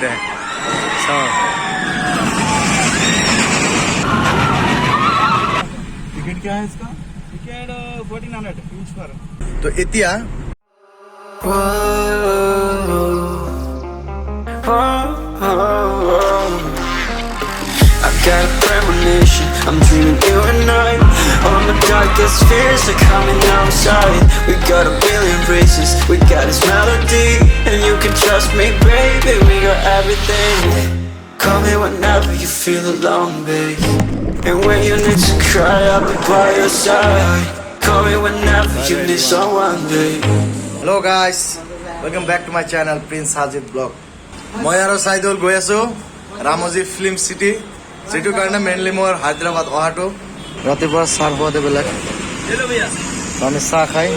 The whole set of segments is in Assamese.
टिकट क्या है इसका? टिकट 1400 ईच पर। तो इतिया I got a premonition, I'm dreaming you and I. All my darkest fears are coming outside. We got a billion races, we got this melody. And you can trust me, baby, we got everything. Call me whenever you feel alone, babe. And when you need to cry, I'll be by your side. Call me whenever you need someone, babe. Hello guys, welcome back to my channel Prince Sajid Vlog. মই আৰু সাইদুল গৈ আছো ৰামজি ফিল্ম সিটি, যেটো কাৰণে মেইনলি মোৰ হায়দৰাবাদ অহাটো ৰাতিপুৱা চাহ খোৱাতে বেলেগ। আমি চাহ খাই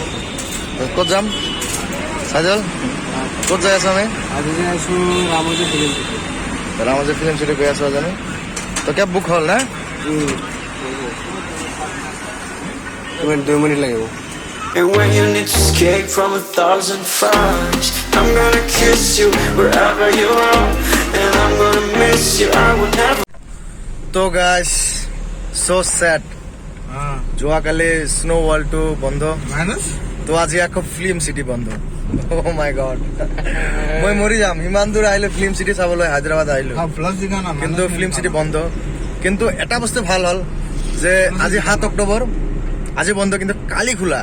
ক'ত যাম সাইদুল? ক'ত যাই আছো আমি? आज যাই আছো রামজি ফিল্ম সিটি। ৰামজি ফিল্ম সিটি গৈ আছো জানি। তো কেব বুক হ'ল না? তোমার 2 মিনিট লাগিব। And when you need to escape from 1,000 fires, I'm gonna kiss you wherever you are. And I'm gonna miss you, I will never. তো গাইস, so sad. যোৱাকালি স্নো ৱৰ্ল্ডটো বন্ধ, তো আজি আকৌ ফিল্ম সিটি বন্ধ। Oh my god, মই মৰি যাম। ইমান দূৰ আহিলো ফিল্ম সিটি চাবলৈ, হায়দৰাবাদ আহিলো, কিন্তু ফিল্ম সিটি বন্ধ। কিন্তু এটা বস্তু ভাল হ'ল যে আজি 7 অক্টোবৰ, আজি বন্ধ কিন্তু কালি খোলা।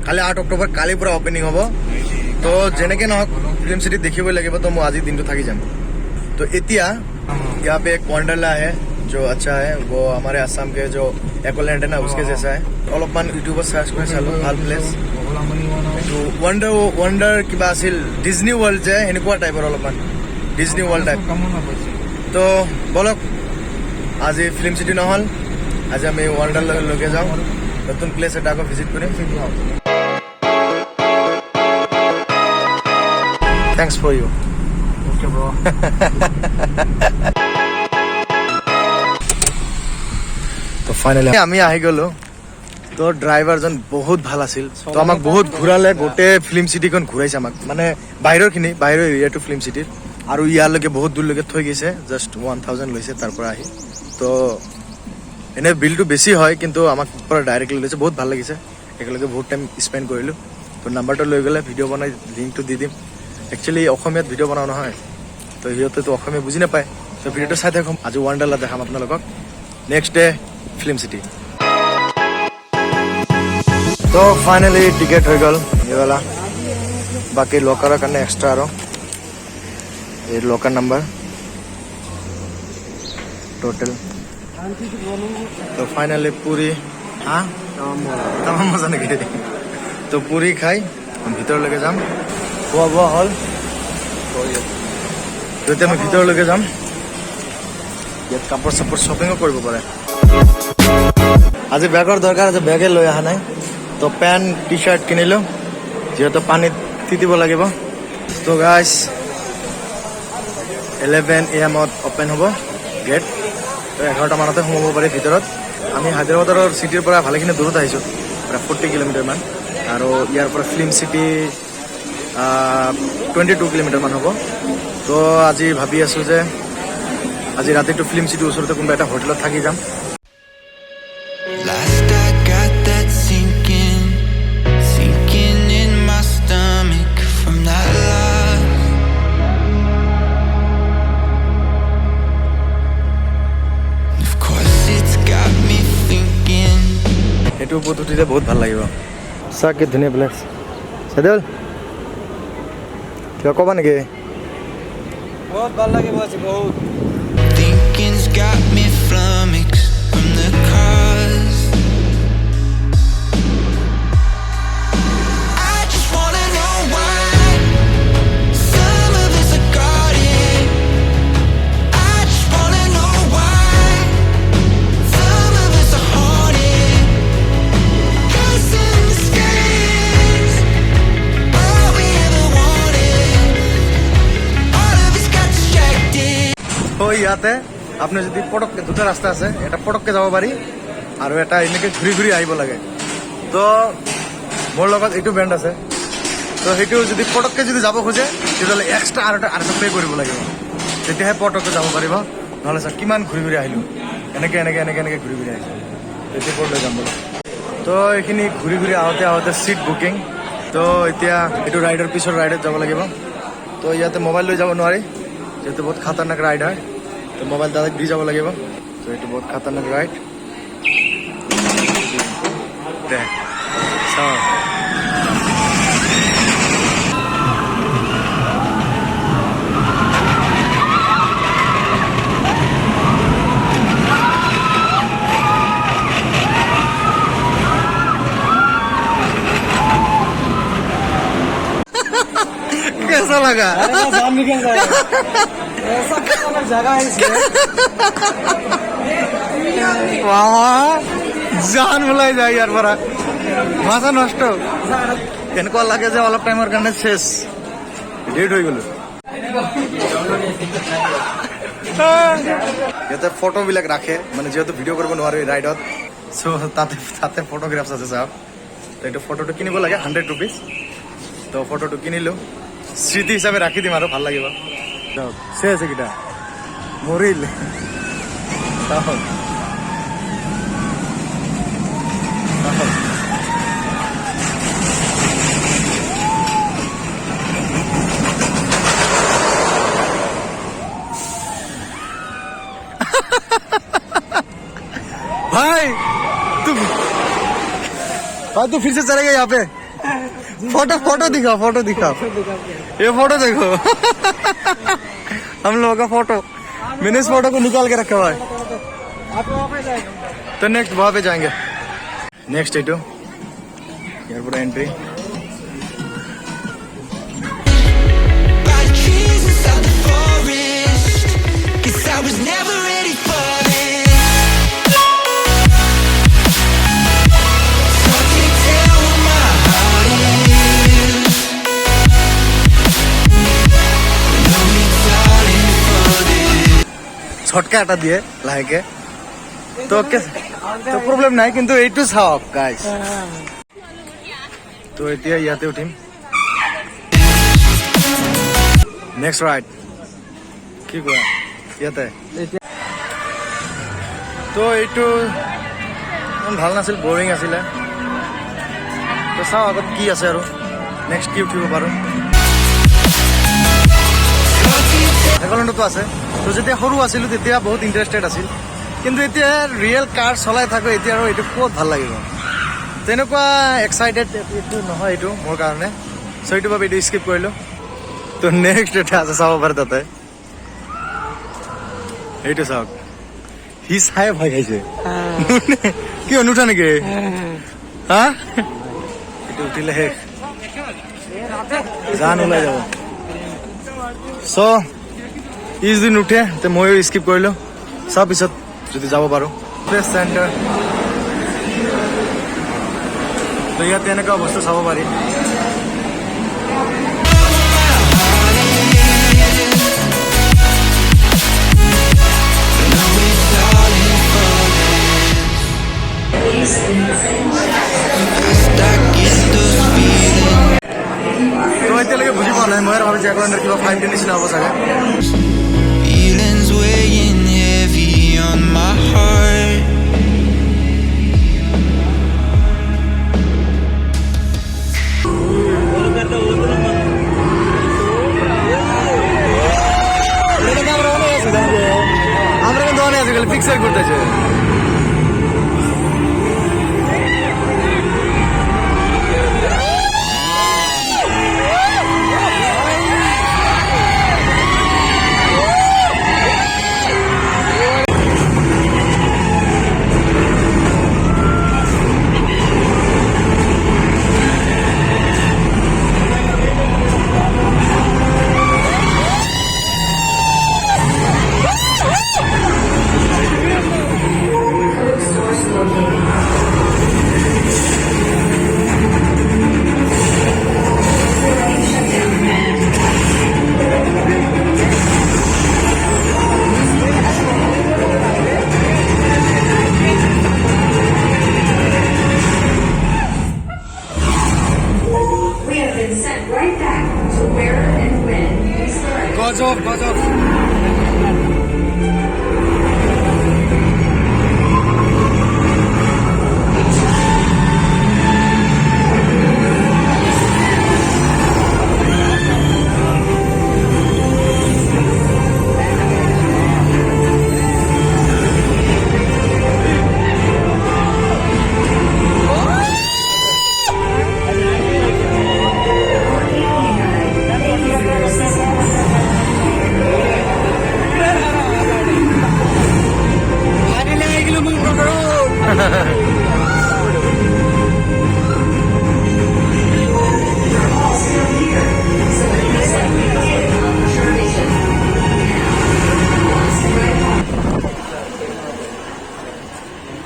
কালি 8 অক্টোবৰ, কালি পুৰা ওপেনিং হ'ব। তো যেনেকে নহওক ফিল্ম সিটি দেখিবই লাগিব, তো মই আজি দিনটো থাকি যাম। तो इतिया यहाँ पे एक वंडरला है जो अच्छा है, वो हमारे असम के जो एकोलैंड है ना उसके जैसा है। অলপমান ইউটিউবত সার্চ করে চালো, ভাল প্লেস। वंडर কিবা আছিল ডিজনি ওয়ার্ল্ড যে এনেকুৱা টাইপৰ, অলপমান ডিজনি ওয়ার্ল্ড টাইপ। তো বলক আজি ফিল্ম সিটি নহল, আজি আমি ওয়ান্ডারলালৈকে যাওঁ, নতুন প্লেস এটা আকৌ ভিজিট কৰিম। Thanks for you. তো ফাইনেলি আমি আহি গলো। তো ড্ৰাইভাৰজন বহুত ভাল আছিল, তো আমাক বহুত ঘূৰালে, গোটেই ফিল্ম সিটিখন ঘূৰাইছে আমাক, মানে বাহিৰৰ এৰিয়াটো ফিল্ম সিটিৰ, আৰু ইয়ালৈকে বহুত দূৰলৈকে থৈ গৈছে। জাষ্ট 1000 লৈছে তাৰ পৰা আহি। তো এনে বিলটো বেছি হয়, কিন্তু আমাক পৰা ডাইৰেক্টলি লৈছে, বহুত ভাল লাগিছে। একেলগে বহুত টাইম স্পেণ্ড কৰিলোঁ। তো নাম্বাৰটো লৈ গ'লে ভিডিঅ' বনাই লিংকটো দি দিম। একচুৱেলি অসমীয়াত ভিডিঅ' বনাওঁ নহয়, তো সিহঁতেতো অসমীয়া বুজি নাপায়। তো ভিডিঅ'টো চাই থাকোঁ। আজি ওয়ান্ডাৰলা দেখাম আপোনালোকক, নেক্সট ডে ফিল্ম সিটি। তো ফাইনেলি টিকেট হৈ গ'ল এইবেলা। বাকী লকাৰৰ কাৰণে এক্সট্ৰা, আৰু এই লকাৰ নাম্বাৰ টোটেল। তো ফাইনেলি পুৰি তামাম মজা নেকি? তো পুৰি খাই ভিতৰলৈকে যাম। খোৱা বোৱা হ'ল, এতিয়া আমি ভিতৰলৈকে যাম। ইয়াত কাপোৰ চাপোৰ শ্বপিঙো কৰিব পাৰে। আজি বেগৰ দৰকাৰ আছে, বেগে লৈ অহা নাই। তো পেণ্ট টি চাৰ্ট কিনিলোঁ, যিহেতু পানীত তিতিব লাগিব। তো গাইজ 11 AM অপেন হ'ব গেট। তো 11টা মানতে সোমাব পাৰি ভিতৰত। আমি হায়দৰাবাদৰ চিটিৰ পৰা ভালেখিনি দূৰত আহিছোঁ, প্ৰায় 40 কিলোমিটাৰমান, আৰু ইয়াৰ পৰা ফিল্ম সিটি 22 কিলোমিটাৰমান হ'ব। তো আজি ভাবি আছোঁ যে আজি ৰাতিটো ফিল্ম সিটিৰ ওচৰতে কোনোবা এটা হোটেলত থাকি যাম। Last I got that sinking in my stomach from that love. Of course it's got me thinking. এইটো ওপৰত উঠিলে বহুত ভাল লাগিব। চাহ কি ধুনীয়া প্লেচ। সাইদুল কিবা ক'বা নেকি? বহুত ভাল লাগিব আজি, বহুত। Thinking's got me flummoxed from the cause. I just wanna know why some of us are guarded. I just wanna know why some of us are haunted. Cause in the skies, all we ever wanted. All of us got distracted. তো ইয়াতে আপনি যদি পটককে, দুটা ৰাস্তা আছে, এটা পটককে যাব পাৰি আৰু এটা এনেকে ঘূৰি ঘূৰি আহিব লাগে। তো মোৰ লগত এইটো ব্ৰেণ্ড আছে, তো সেইটো যদি পটককে যদি যাব খোজে তেতিয়াহ'লে এক্সট্ৰা আৰু এটা পে' কৰিব লাগিব। তেতিয়াহে পটককৈ যাব পাৰিব নহ'লে চা কিমান ঘূৰি ঘূৰি আহিলোঁ এনেকৈ ঘূৰি ঘূৰি আহিছোঁ এতিয়া ক'ত লৈ যাম বোলো তো এইখিনি ঘূৰি ঘূৰি আহোঁতে ছিট বুকিং তো এতিয়া এইটো ৰাইডৰ পিছৰ ৰাইডত যাব লাগিব তো ইয়াতে মোবাইল লৈ যাব নোৱাৰি যিহেতু বহুত খাতাৰনাক ৰাইড হয় তো মোবাইল দাদাক দি যাব লাগিব তো এইটো বহুত খাতাৰনাক ৰাইড দে চাওঁ कैसा लगा जान निकल जाएगा ऐसा जगह है इसमें জান ওলাই যায় ইয়াৰ পৰা মাথা নষ্ট এনেকুৱা লাগে যে অলপ টাইমৰ কাৰণে শেষ ডেট হৈ গ'লো ইয়াতে ফটোবিলাক ৰাখে মানে যিহেতু ভিডিঅ' কৰিব নোৱাৰি ৰাইডত চ' তাতে ফটোগ্ৰাফছ আছে চাওক তো এইটো ফটোটো কিনিব লাগে 100 rupees তো ফটোটো কিনিলোঁ স্মৃতি হিচাপে ৰাখি দিম আৰু ভাল লাগিব চাওক শেষ এইকেইটা মৰিল চাওক भाई तू फिर से चलेगा यहाँ पे फोटो दिखाओ ये फोटो देखो हम लोगों का फोटो मैंने इस फोटो को निकाल के रखा हुआ है तो नेक्स्ट वहाँ पे जाएंगे नेक्स्ट एटू एयरपोर्ट एंट्री ছটকা এটা দিয়ে লাহেকে তো প্ৰব্লেম নাই কিন্তু এইটো চাওক গাইজ তো এতিয়া ইয়াতে উঠিম নেক্সট ৰাইড কি কোৱা ইয়াতে তো এইটো ইমান ভাল নাছিল বৰিং আছিলে তো চাওঁ আগত কি আছে আৰু নেক্সট কি উঠিব পাৰোঁ হেকলণ্ডতো আছে তো যেতিয়া সৰু আছিলোঁ তেতিয়া বহুত ইণ্টাৰেষ্টেড আছিল কিন্তু এতিয়া ৰিয়েল কাৰ চলাই থাকোঁ এতিয়া আৰু এইটো ক'ত ভাল লাগিব তেনেকুৱা এক্সাইটেড এইটো নহয় এইটো মোৰ কাৰণে চ' এইটো বাবে এইটো স্কিপ কৰিলোঁ তো নেক্সট এটা আছে চাব পাৰে তাতে এইটো চাওক সি চাই ভয় খাইছে কি নুঠা নেকি হা এইটো উঠিলে শেষ জান ওলাই যাব চ' ই যদি নুঠে তে ময়ো স্কিপ কৰিলোঁ চাওঁ পিছত যদি যাব পাৰোঁ প্লেছ চেণ্টাৰ তো ইয়াতে এনেকুৱা বস্তু চাব পাৰি তো এতিয়ালৈকে বুজি পোৱা নাই মই আৰু ভাবিছোঁ একলেণ্ডৰ কিবা ফ্লাইট নিচিনা হ'ব চাগে Feelings weighing heavy on my heart. আমরা কিন্তু অনেক আছে পিকচার করতেছে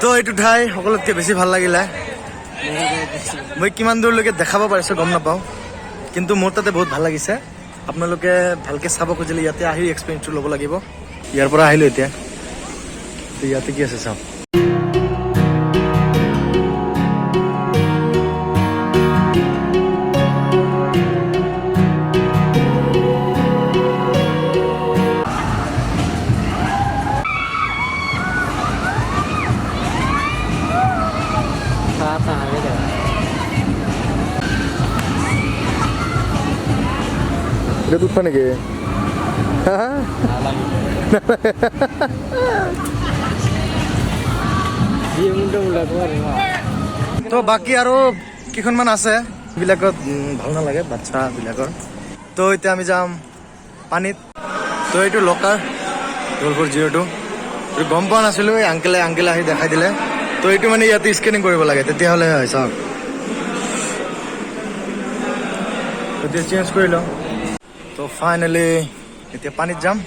তো এইটো ঠাই সকলোতকৈ বেছি ভাল লাগিলে মই কিমান দূৰলৈকে দেখাব পাৰিছোঁ গম নাপাওঁ কিন্তু মোৰ তাতে বহুত ভাল লাগিছে আপোনালোকে ভালকৈ চাব খুজিলে ইয়াতে আহি এক্সপিৰিয়েঞ্চটো ল'ব লাগিব ইয়াৰ পৰা আহিলোঁ এতিয়া ইয়াতে কি আছে চাওক এটা উঠবা নেকি তো বাকী আৰু কেইখনমান আছে এইবিলাকত ভাল নালাগে বাচ্চাবিলাকৰ তো এতিয়া আমি যাম পানীত তো এইটো লকাৰ দলপুৰ জিঅ'টো গম পোৱা নাছিলোঁ এই আংকেলে আহি দেখাই দিলে তো এইটো মানে ইয়াতে স্কেনিং কৰিব লাগে তেতিয়াহ'লে হয় চাওক এতিয়া চেঞ্জ কৰি লওঁ তো ফাইনেলি এতিয়া পানীত যাম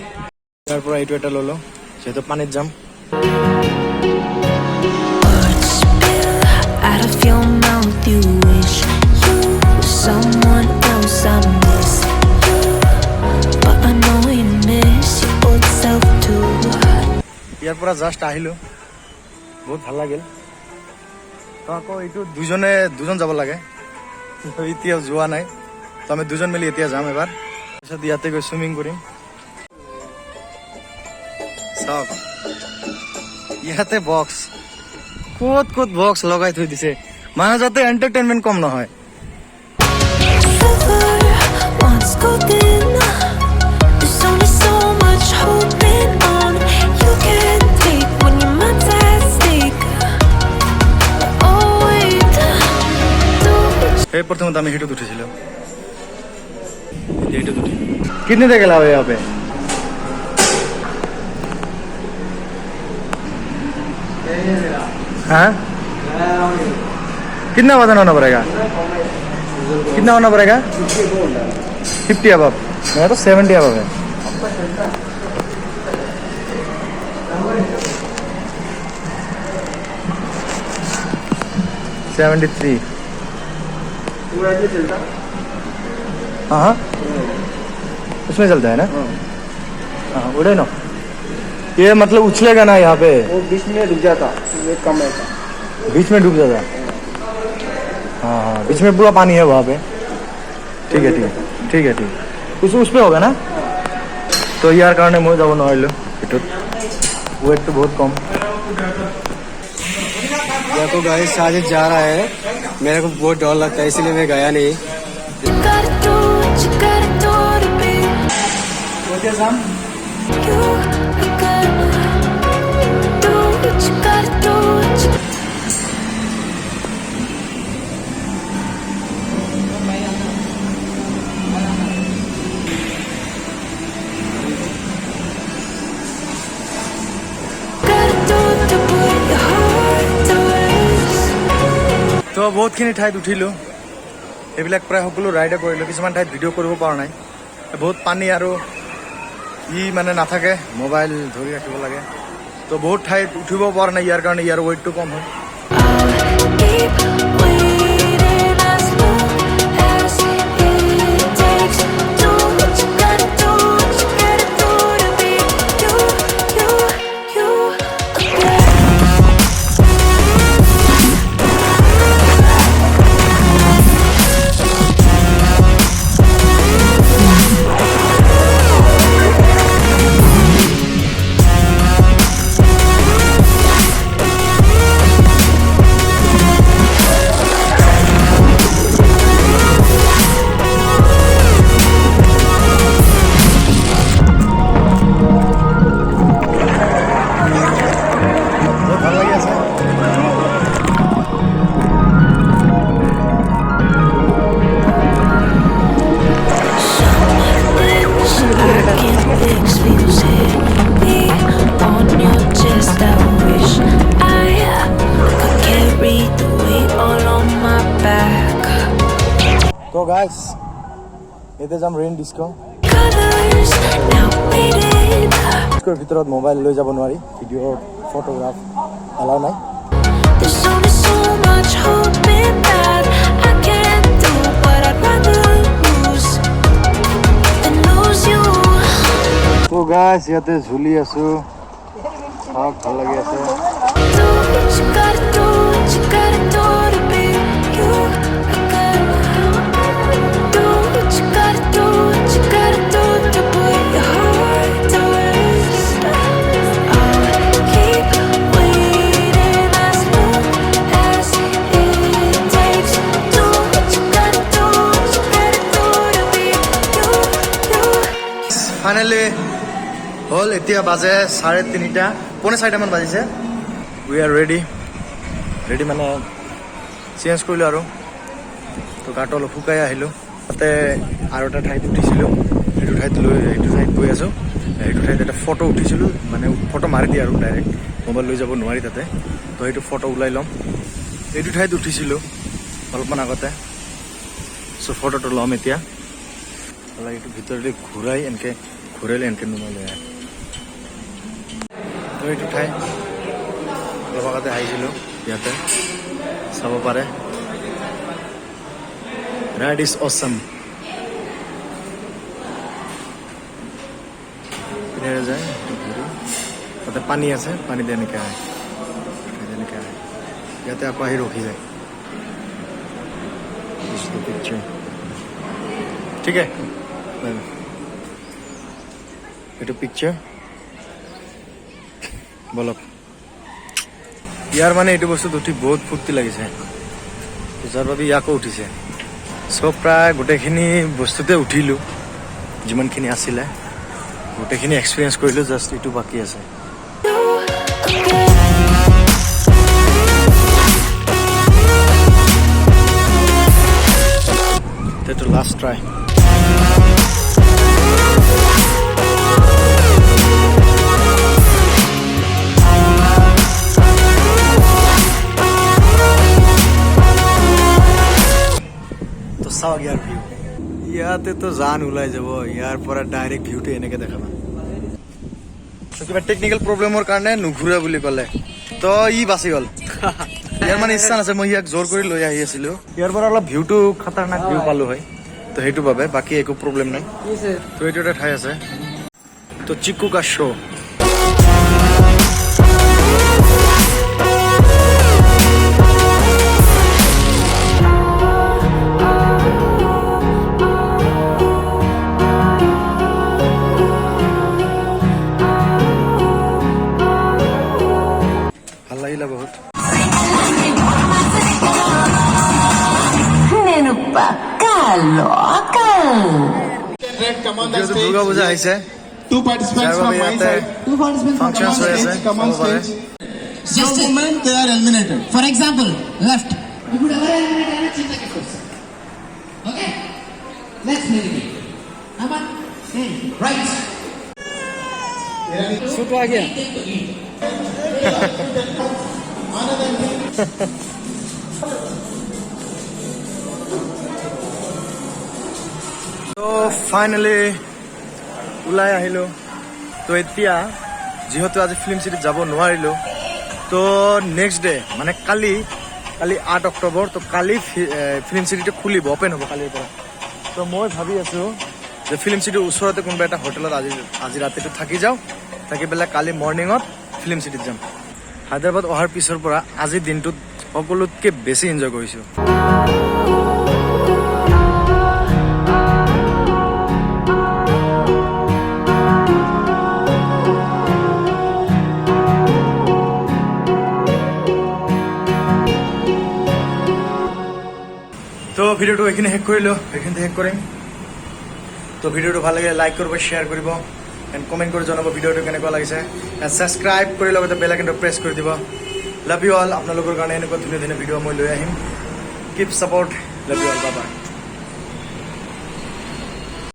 ইয়াৰ পৰা এইটো এটা ল'লোঁ যিহেতু পানীত যাম ইয়াৰ পৰা জাষ্ট আহিলোঁ বহুত ভাল লাগিল তো আকৌ এইটো দুজন যাব লাগে এতিয়া যোৱা নাই তো আমি দুজন মিলি এতিয়া যাম এবাৰ তাৰপিছত ইয়াতে গৈ চুইমিং কৰিম চাওক ইয়াতে বক্স ক'ত বক্স লগাই থৈ দিছে মানুহ যাতে এণ্টাৰটেইনমেণ্ট কম নহয় এই প্রথমত আমি হেঁটে উঠেছিলাম कितने देर गला यहाँ पे हाँ कितना वजन होना पड़ेगा कितना होना पड़ेगा 50 अब मेरा तो 70 अब है हाँ उसमें चलता है ना हाँ उड़े ना ये मतलब उछलेगा ना यहाँ पे वो बीच में डूब जाता ये कम है बीच में डूब जाता हाँ बीच में पूरा पानी है वहाँ पे ठीक है उस पे होगा ना तो यार कारण मैं যাব নোৱাৰিলোঁ এটোত वेट तो बहुत कम या तो गाइस साजिद जा रहा है मेरे को बहुत डर लगता है इसलिए मैं गया नहीं তো বহুতখিনি ঠাইত উঠিলোঁ এইবিলাক প্ৰায় সকলো ৰাইডে কৰিলোঁ কিছুমান ঠাইত ভিডিঅ' কৰিব পৰা নাই বহুত পানী আৰু মানে নাথাকে মোবাইল ধৰি ৰাখিব লাগে তো বহুত ঠাইত উঠিব পৰা নাই ইয়াৰ কাৰণে ইয়াৰ ৱেইটটো কম হয় তো গাইস এতে যাম ৰেইন ডিস্কো ডিস্কোৰ ভিতৰত মোবাইল লৈ যাব নোৱাৰি ভিডিঅ' ফটোগ্ৰাফ এলাও নাই There's only so much hoping that I can't do, but I'd rather lose than lose you. তো গাইস ইয়াতে ঝুলি আছো ভাল লাগি আছে Do what you gotta do, what you gotta do to be you again. Do what you gotta do, what you gotta do to put your heart to rest. I'll keep waiting as long as it takes. Do what you gotta do, what you gotta do to be you. Finally হল এতিয়া বাজে 3:30 পৌনে 4টা মান বাজিছে উই আর ৰেডি মানে চেঞ্জ কৰিলো আৰু তো গাটো অলপ শুকাই আহিলো তাতে আৰু এটা ঠাইত উঠিছিলোঁ সেইটো ঠাইত গৈ আছোঁ সেইটো ঠাইত এটা ফটো উঠিছিলোঁ মানে ফটো মাৰি দিয়ে আৰু ডাইৰেক্ট মোবাইল লৈ যাব নোৱাৰি তাতে তো সেইটো ফটো ওলাই ল'ম এইটো ঠাইত উঠিছিলোঁ অলপমান আগতে চ' ফটোটো ল'ম এতিয়া এইটো ভিতৰলৈ ঘূৰাইলে এনেকৈ নুমাই লৈ আহে তো এইটো ঠাই অলপ আগতে আহিছিলোঁ ইয়াতে চাব পাৰে ৰাইড ইজ অছম পিনেৰে যায় তাতে পানী আছে পানীতে এনেকৈ আহে ইয়াতে আকৌ আহি ৰখি যায় ঠিক আছে এইটো পিকচাৰ বলক ইয়াৰ মানে এইটো বস্তুত উঠি বহুত ফূৰ্তি লাগিছে যাৰ বাবে ইয়াকো উঠিছে চব প্ৰায় গোটেইখিনি বস্তুতে উঠিলোঁ যিমানখিনি আছিলে গোটেইখিনি এক্সপিৰিয়েঞ্চ কৰিলোঁ জাষ্ট এইটো বাকী আছে এইটো লাষ্ট ট্ৰাই চাওক ইয়াৰ ভিউ ইয়াতে তো জান ওলাই যাব ইয়াৰ পৰা ডাইৰেক্ট ভিউটো এনেকে দেখাবা কিবা টেকনিকেল প্ৰব্লেমৰ কাৰণে নুঘূৰে বুলি ক'লে তো ই বাচি গ'ল ইয়াৰ মানে ইচ্ছা নাছে মই ইয়াক জোৰ কৰি লৈ আহি আছিলোঁ ইয়াৰ পৰা অলপ ভিউটো খাতাৰনাক ভিউ পালো হয় তো সেইটো বাবে বাকী একো প্ৰব্লেম নাই তো এইটো এটা ঠাই আছে তো চিকু কা শ্ব' বহুত দুৰ্গা পূজা আহিছে Two participants from my side. Two participants from my side. Come on stage. Just a moment, they are eliminated. For example, left. We could ever eliminate any Chinna first. Okay? Let's play the game. Aman, right. Shoot again. তো ফাইনেলি ওলাই আহিলোঁ তো এতিয়া যিহেতু আজি ফিল্ম চিটিত যাব নোৱাৰিলোঁ তো নেক্সট ডে মানে কালি 8 অক্টোবৰ তো কালি ফিল্ম চিটিটো খুলিব অ'পেন হ'ব কালিৰ পৰা তো মই ভাবি আছোঁ যে ফিল্ম চিটিৰ ওচৰতে কোনোবা এটা হোটেলত আজি ৰাতিটো থাকি যাওঁ থাকি পেলাই কালি মৰ্ণিঙত ফিল্ম চিটিত যাম হায়দৰাবাদ অহাৰ পিছৰ পৰা আজিৰ দিনটোত সকলোতকৈ বেছি এনজয় কৰিছোঁ তো ভিডিওটো এইখিনি শেষ কৰিলোঁ এইখিনিতে শেষ কৰিম তো ভিডিওটো ভাল লাগিলে লাইক কৰিব শ্বেয়াৰ কৰিব এণ্ড কমেণ্ট কৰি জনাব ভিডিওটো কেনেকুৱা লাগিছে এণ্ড ছাবস্ক্ৰাইব কৰি লগতে বেল আইকনটো প্ৰেছ কৰি দিব লাভ ইউ অল আপোনালোকৰ কাৰণে এনেকুৱা ধুনীয়া ধুনীয়া ভিডিঅ' মই লৈ আহিম keep support love you all bye bye